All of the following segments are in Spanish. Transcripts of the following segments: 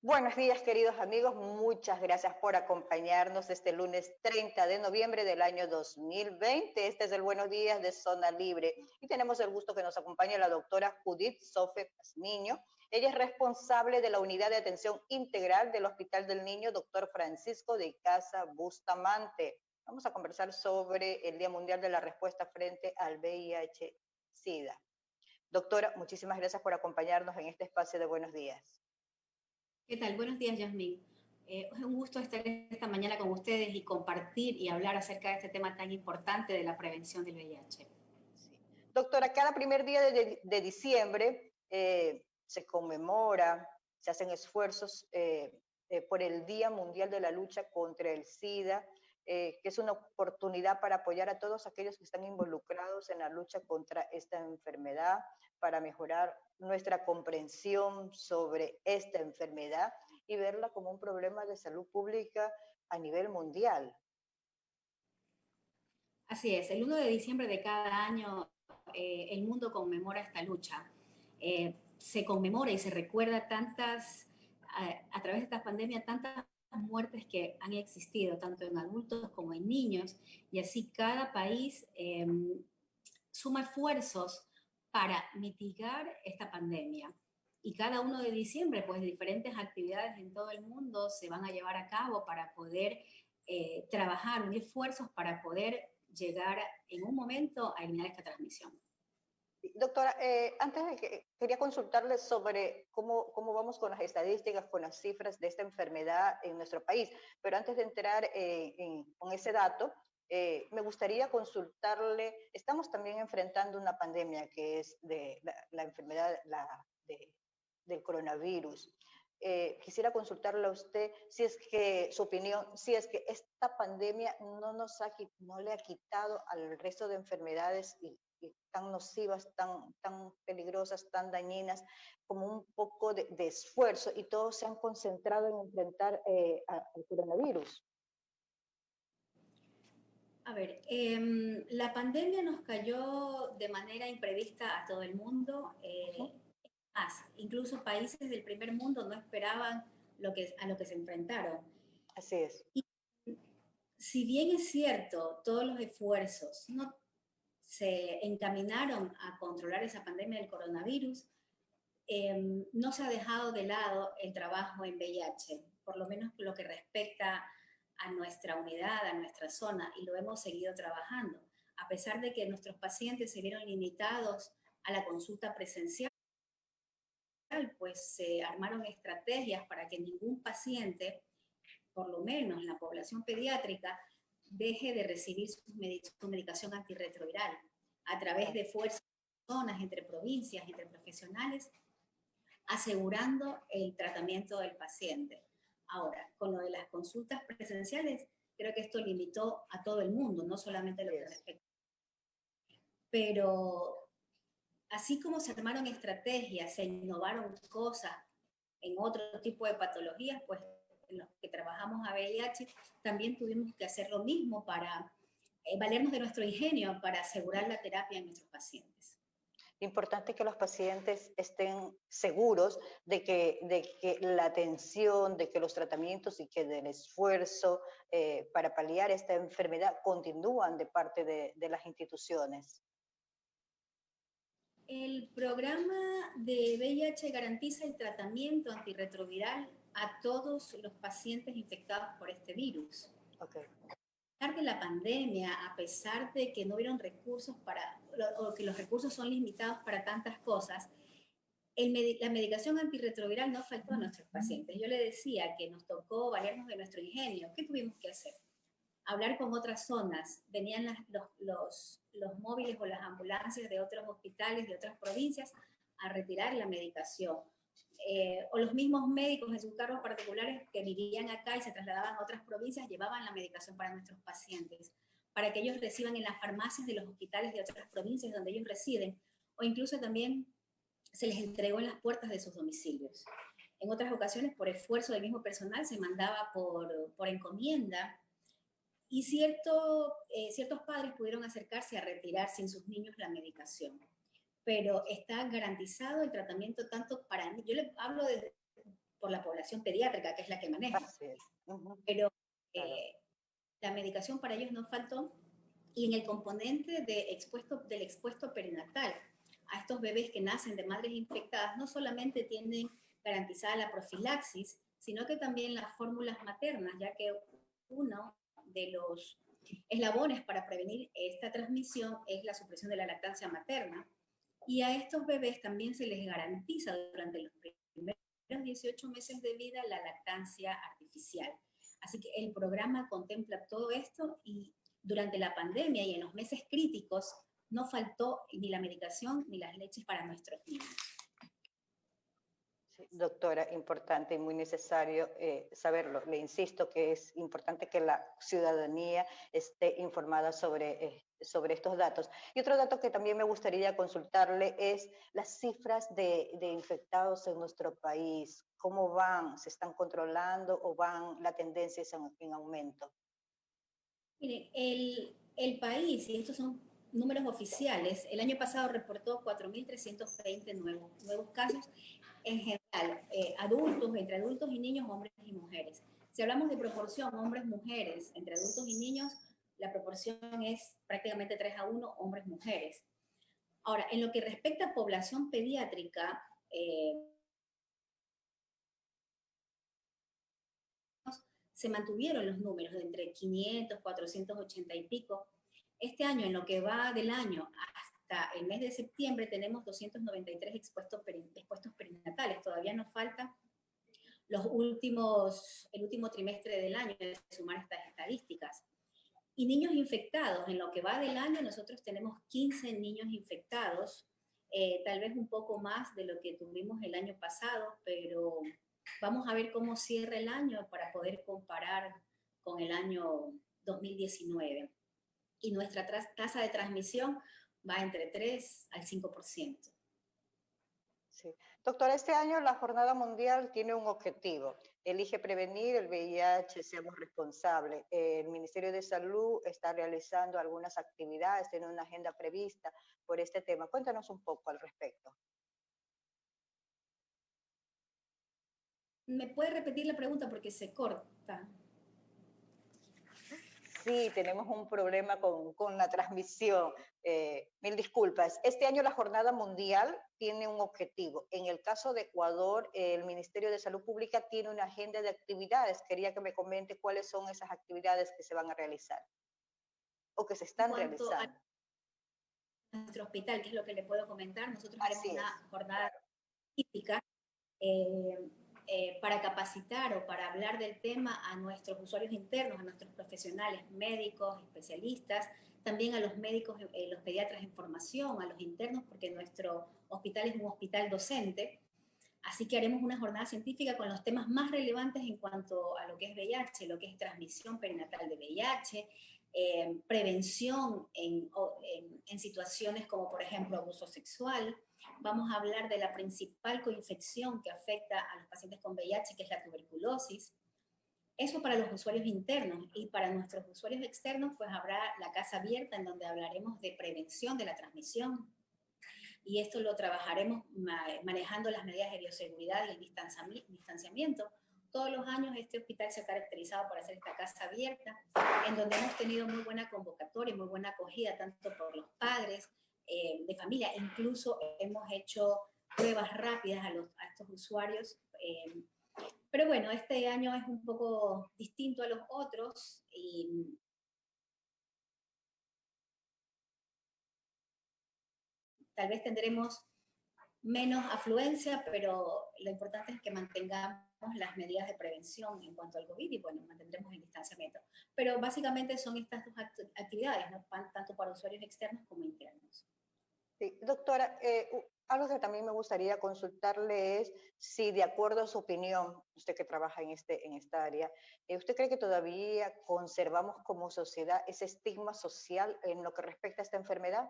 Buenos días, queridos amigos. Muchas gracias por acompañarnos este lunes 30 de noviembre del año 2020. Este es el Buenos Días de Zona Libre. Y tenemos el gusto que nos acompañe la doctora Judith Sofe Niño. Ella es responsable de la Unidad de Atención Integral del Hospital del Niño, doctor Francisco de Casa Bustamante. Vamos a conversar sobre el Día Mundial de la Respuesta frente al VIH-Sida. Doctora, muchísimas gracias por acompañarnos en este espacio de Buenos Días. ¿Qué tal? Buenos días, Yasmín. Es un gusto estar esta mañana con ustedes y compartir y hablar acerca de este tema tan importante de la prevención del VIH. Sí. Doctora, cada primer día de diciembre se conmemora, se hacen esfuerzos por el Día Mundial de la Lucha contra el SIDA, que es una oportunidad para apoyar a todos aquellos que están involucrados en la lucha contra esta enfermedad, para mejorar nuestra comprensión sobre esta enfermedad y verla como un problema de salud pública a nivel mundial. Así es, el 1 de diciembre de cada año el mundo conmemora esta lucha. Se conmemora y se recuerda a través de esta pandemia, tantas muertes que han existido, tanto en adultos como en niños, y así cada país suma esfuerzos para mitigar esta pandemia. Y cada 1 de diciembre, pues diferentes actividades en todo el mundo se van a llevar a cabo para poder trabajar, unir esfuerzos para poder llegar en un momento a eliminar esta transmisión. Doctora, antes de que quería consultarle sobre cómo vamos con las estadísticas, con las cifras de esta enfermedad en nuestro país, pero antes de entrar con ese dato, me gustaría consultarle, estamos también enfrentando una pandemia que es de la enfermedad del coronavirus. Quisiera consultarle a usted si es que su opinión, si es que esta pandemia no le ha quitado al resto de enfermedades y tan nocivas, tan peligrosas, tan dañinas, como un poco de esfuerzo, y todos se han concentrado en enfrentar al coronavirus. A ver, la pandemia nos cayó de manera imprevista a todo el mundo. Incluso países del primer mundo no esperaban a lo que se enfrentaron. Así es. Y si bien es cierto, todos los esfuerzos se encaminaron a controlar esa pandemia del coronavirus, no se ha dejado de lado el trabajo en VIH, por lo menos lo que respecta a nuestra unidad, a nuestra zona, y lo hemos seguido trabajando. A pesar de que nuestros pacientes se vieron limitados a la consulta presencial, pues se armaron estrategias para que ningún paciente, por lo menos la población pediátrica, deje de recibir su medicación antirretroviral a través de fuerzas zonas entre provincias, entre profesionales, asegurando el tratamiento del paciente. Ahora, con lo de las consultas presenciales, creo que esto limitó a todo el mundo, no solamente lo que respecta. Pero así como se armaron estrategias, se innovaron cosas en otro tipo de patologías, pues en los que trabajamos a VIH, también tuvimos que hacer lo mismo para valernos de nuestro ingenio para asegurar la terapia en nuestros pacientes. Importante que los pacientes estén seguros de que la atención, de que los tratamientos y que del esfuerzo para paliar esta enfermedad continúan de parte de las instituciones. El programa de VIH garantiza el tratamiento antirretroviral a todos los pacientes infectados por este virus. Okay. A pesar de la pandemia, a pesar de que no hubieron recursos o que los recursos son limitados para tantas cosas, la medicación antirretroviral no faltó a nuestros pacientes. Yo le decía que nos tocó valernos de nuestro ingenio. ¿Qué tuvimos que hacer? Hablar con otras zonas. Venían los móviles o las ambulancias de otros hospitales, de otras provincias, a retirar la medicación. O los mismos médicos en sus carros particulares que vivían acá y se trasladaban a otras provincias, llevaban la medicación para nuestros pacientes, para que ellos reciban en las farmacias de los hospitales de otras provincias donde ellos residen, o incluso también se les entregó en las puertas de sus domicilios. En otras ocasiones, por esfuerzo del mismo personal, se mandaba por encomienda, y ciertos padres pudieron acercarse a retirar sin sus niños la medicación. Pero está garantizado el tratamiento tanto para mí. Yo le hablo por la población pediátrica, que es la que maneja. Así es. Pero Claro. la medicación para ellos no faltó. Y en el componente del expuesto perinatal, a estos bebés que nacen de madres infectadas, no solamente tienen garantizada la profilaxis, sino que también las fórmulas maternas, ya que uno de los eslabones para prevenir esta transmisión es la supresión de la lactancia materna. Y a estos bebés también se les garantiza durante los primeros 18 meses de vida la lactancia artificial. Así que el programa contempla todo esto y durante la pandemia y en los meses críticos no faltó ni la medicación ni las leches para nuestros niños. Sí, doctora, importante y muy necesario saberlo. Le insisto que es importante que la ciudadanía esté informada sobre estos datos. Y otro dato que también me gustaría consultarle es las cifras de infectados en nuestro país. ¿Cómo van? ¿Se están controlando o van la tendencia es en aumento? Mire, el país, y estos son números oficiales, el año pasado reportó 4.320 nuevos casos en general, adultos, entre adultos y niños, hombres y mujeres. Si hablamos de proporción hombres-mujeres, entre adultos y niños, la proporción es prácticamente 3-1 hombres-mujeres. Ahora, en lo que respecta a población pediátrica, se mantuvieron los números de entre 500, 480 y pico. Este año, en lo que va del año hasta el mes de septiembre, tenemos 293 expuestos perinatales. Todavía nos falta el último trimestre del año de sumar estas estadísticas. Y niños infectados, en lo que va del año, nosotros tenemos 15 niños infectados, tal vez un poco más de lo que tuvimos el año pasado, pero vamos a ver cómo cierra el año para poder comparar con el año 2019. Y nuestra tasa de transmisión va entre 3 al 5%. Sí. Doctora, este año la Jornada Mundial tiene un objetivo. Elige prevenir el VIH, seamos responsables. El Ministerio de Salud está realizando algunas actividades, tiene una agenda prevista por este tema. Cuéntanos un poco al respecto. ¿Me puede repetir la pregunta porque se corta? Sí, tenemos un problema con la transmisión. Mil disculpas. Este año la Jornada Mundial tiene un objetivo. En el caso de Ecuador, el Ministerio de Salud Pública tiene una agenda de actividades. Quería que me comente cuáles son esas actividades que se van a realizar o que se En están cuanto a realizando. nuestro hospital, que es lo que le puedo comentar, nosotros haremos Así es. una jornada típica eh, para capacitar o para hablar del tema a nuestros usuarios internos, a nuestros profesionales, médicos, especialistas, también a los médicos, los pediatras en formación, a los internos, porque nuestro hospital es un hospital docente. Así que haremos una jornada científica con los temas más relevantes en cuanto a lo que es VIH, lo que es transmisión perinatal de VIH, prevención en situaciones como, por ejemplo, abuso sexual. Vamos a hablar de la principal coinfección que afecta a los pacientes con VIH, que es la tuberculosis. Eso para los usuarios internos. Y para nuestros usuarios externos, pues habrá la casa abierta en donde hablaremos de prevención de la transmisión. Y esto lo trabajaremos manejando las medidas de bioseguridad y el distanciamiento. Todos los años este hospital se ha caracterizado por hacer esta casa abierta, en donde hemos tenido muy buena convocatoria, muy buena acogida, tanto por los padres de familia, incluso hemos hecho pruebas rápidas a estos usuarios. Pero bueno, este año es un poco distinto a los otros y tal vez tendremos menos afluencia, pero lo importante es que mantengamos las medidas de prevención en cuanto al COVID y bueno, mantendremos el distanciamiento. Pero básicamente son estas dos actividades, ¿no? Tanto para usuarios externos como internos. Sí, doctora, algo que también me gustaría consultarle es si de acuerdo a su opinión, usted que trabaja en esta área, ¿usted cree que todavía conservamos como sociedad ese estigma social en lo que respecta a esta enfermedad?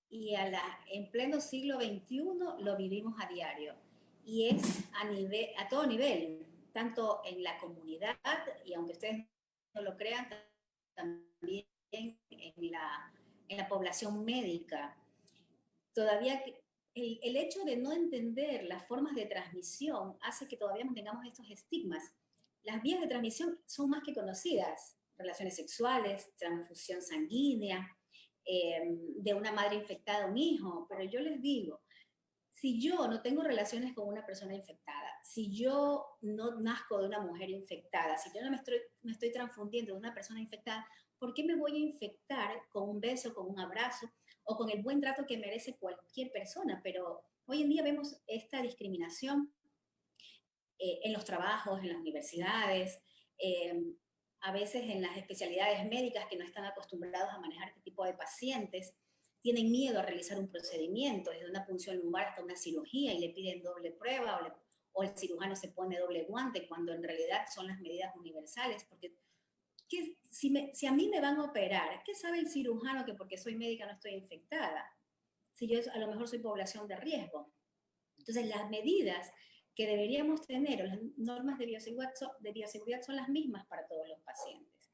Y en pleno siglo XXI lo vivimos a diario. Y es a todo nivel, tanto en la comunidad, y aunque ustedes no lo crean, también en la población médica. Todavía el hecho de no entender las formas de transmisión hace que todavía mantengamos estos estigmas. Las vías de transmisión son más que conocidas: relaciones sexuales, transfusión sanguínea, de una madre infectada a un hijo, pero yo les digo, si yo no tengo relaciones con una persona infectada, si yo no nazco de una mujer infectada, si yo no me estoy transfundiendo de una persona infectada, ¿por qué me voy a infectar con un beso, con un abrazo o con el buen trato que merece cualquier persona? Pero hoy en día vemos esta discriminación en los trabajos, en las universidades, eh, a veces en las especialidades médicas que no están acostumbrados a manejar este tipo de pacientes, tienen miedo a realizar un procedimiento, desde una punción lumbar hasta una cirugía, y le piden doble prueba, o el cirujano se pone doble guante, cuando en realidad son las medidas universales, porque si a mí me van a operar, ¿qué sabe el cirujano que porque soy médica no estoy infectada? Si yo a lo mejor soy población de riesgo. Entonces, las medidas que deberíamos tener, o las normas de bioseguridad son las mismas para todos los pacientes.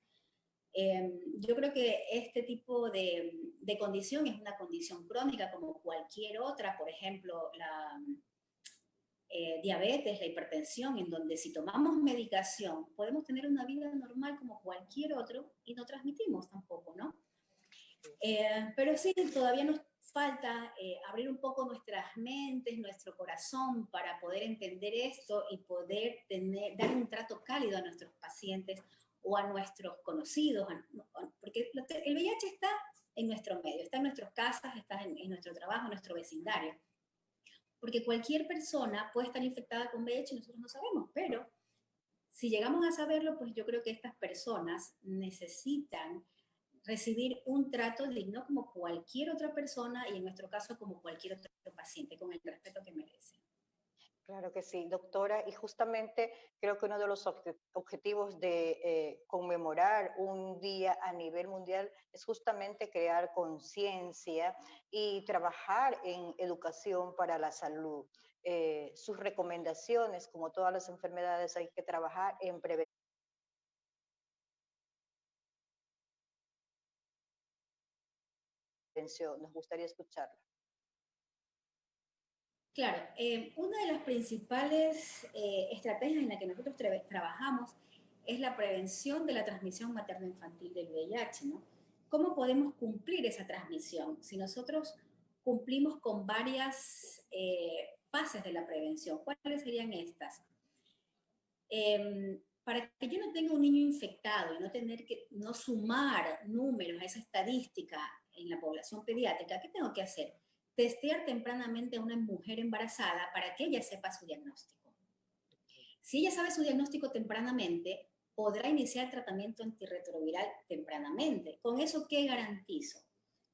Yo creo que este tipo de condición es una condición crónica como cualquier otra, por ejemplo, la diabetes, la hipertensión, en donde si tomamos medicación podemos tener una vida normal como cualquier otro y no transmitimos tampoco, ¿no? Pero sí, todavía nos falta abrir un poco nuestras mentes, nuestro corazón para poder entender esto y poder dar un trato cálido a nuestros pacientes o a nuestros conocidos, porque el VIH está en nuestro medio, está en nuestras casas, está en nuestro trabajo, en nuestro vecindario. Porque cualquier persona puede estar infectada con VIH y nosotros no sabemos, pero si llegamos a saberlo, pues yo creo que estas personas necesitan recibir un trato digno como cualquier otra persona, y en nuestro caso como cualquier otro paciente, con el respeto que merece. Claro que sí, doctora. Y justamente creo que uno de los objetivos de conmemorar un día a nivel mundial es justamente crear conciencia y trabajar en educación para la salud. Sus recomendaciones, como todas las enfermedades, hay que trabajar en prevención. Nos gustaría escucharla. Claro, una de las principales estrategias en la que nosotros trabajamos es la prevención de la transmisión materno-infantil del VIH, ¿no? ¿Cómo podemos cumplir esa transmisión? Si nosotros cumplimos con varias fases de la prevención, ¿cuáles serían estas? Para que yo no tenga un niño infectado y no tener que no sumar números a esa estadística en la población pediátrica, ¿qué tengo que hacer? Testear tempranamente a una mujer embarazada para que ella sepa su diagnóstico. Si ella sabe su diagnóstico tempranamente, podrá iniciar tratamiento antirretroviral tempranamente. ¿Con eso qué garantizo?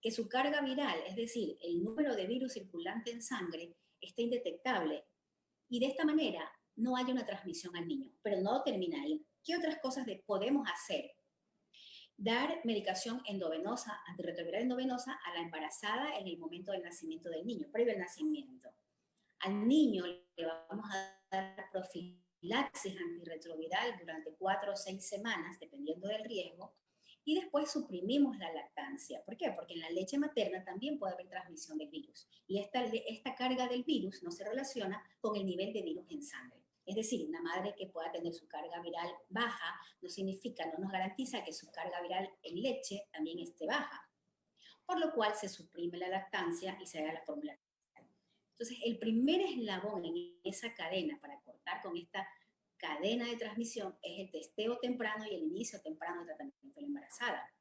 Que su carga viral, es decir, el número de virus circulante en sangre, esté indetectable, y de esta manera no haya una transmisión al niño. Pero no termina ahí. ¿Qué otras cosas podemos hacer? Dar medicación endovenosa, antirretroviral endovenosa, a la embarazada en el momento del nacimiento del niño, previo al nacimiento. Al niño le vamos a dar profilaxis antirretroviral durante 4 o 6 semanas, dependiendo del riesgo, y después suprimimos la lactancia. ¿Por qué? Porque en la leche materna también puede haber transmisión del virus, y esta carga del virus no se relaciona con el nivel de virus en sangre. Es decir, una madre que pueda tener su carga viral baja no significa, no nos garantiza que su carga viral en leche también esté baja, por lo cual se suprime la lactancia y se haga la fórmula. Entonces, el primer eslabón en esa cadena para cortar con esta cadena de transmisión es el testeo temprano y el inicio temprano del tratamiento de la embarazada.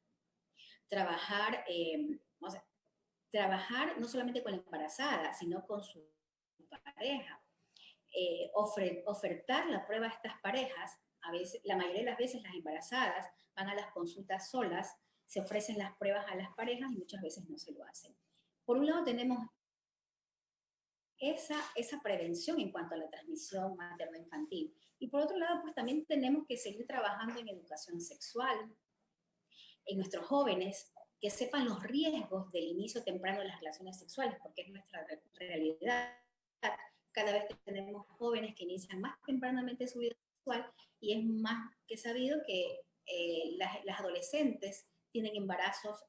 Trabajar no solamente con la embarazada, sino con su pareja. Ofertar la prueba a estas parejas. A veces, la mayoría de las veces las embarazadas van a las consultas solas, se ofrecen las pruebas a las parejas y muchas veces no se lo hacen. Por un lado tenemos esa prevención en cuanto a la transmisión materno-infantil. Y por otro lado, pues también tenemos que seguir trabajando en educación sexual, en nuestros jóvenes, que sepan los riesgos del inicio temprano de las relaciones sexuales, porque es nuestra realidad. Cada vez que tenemos jóvenes que inician más tempranamente su vida sexual, y es más que sabido que las adolescentes tienen embarazos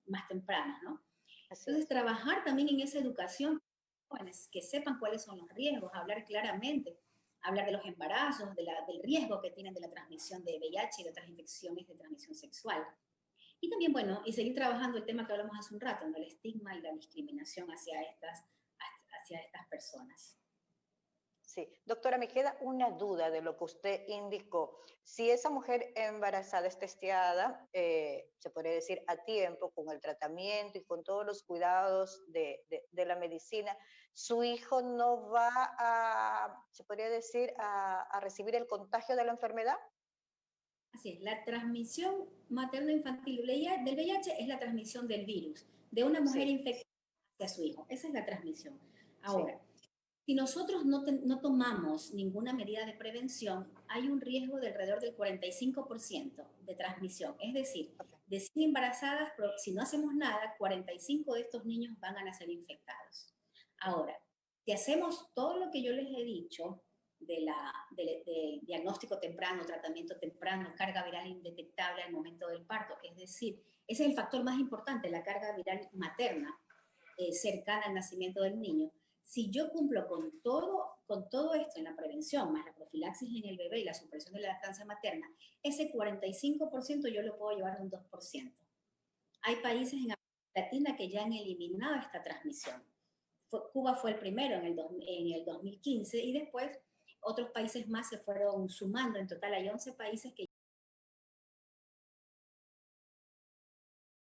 más tempranos, ¿no? Así Entonces, es. trabajar también en esa educación, jóvenes, que sepan cuáles son los riesgos, hablar claramente, hablar de los embarazos, del riesgo que tienen de la transmisión de VIH y de otras infecciones de transmisión sexual. Y también, bueno, y seguir trabajando el tema que hablamos hace un rato, ¿no? El estigma y la discriminación hacia estas personas. Sí, doctora, me queda una duda de lo que usted indicó. Si esa mujer embarazada es testeada, se podría decir a tiempo, con el tratamiento y con todos los cuidados de la medicina, su hijo no va a, se podría decir, a recibir el contagio de la enfermedad. Así es, la transmisión materno-infantil del VIH es la transmisión del virus, de una mujer Sí, infectada hacia su hijo. Esa es la transmisión. sí, Ahora, si nosotros no tomamos ninguna medida de prevención, hay un riesgo de alrededor del 45% de transmisión. Es decir, ok, de 100 embarazadas, si no hacemos nada, 45 de estos niños van a nacer infectados. Ahora, si hacemos todo lo que yo les he dicho, de diagnóstico temprano, tratamiento temprano, carga viral indetectable al momento del parto, es decir, ese es el factor más importante, la carga viral materna, cercana al nacimiento del niño. Si yo cumplo con todo esto en la prevención, más la profilaxis en el bebé y la supresión de la lactancia materna, ese 45% yo lo puedo llevar a un 2%. Hay países en América Latina que ya han eliminado esta transmisión. Cuba fue el primero en el 2015 y después otros países más se fueron sumando. En total hay 11 países que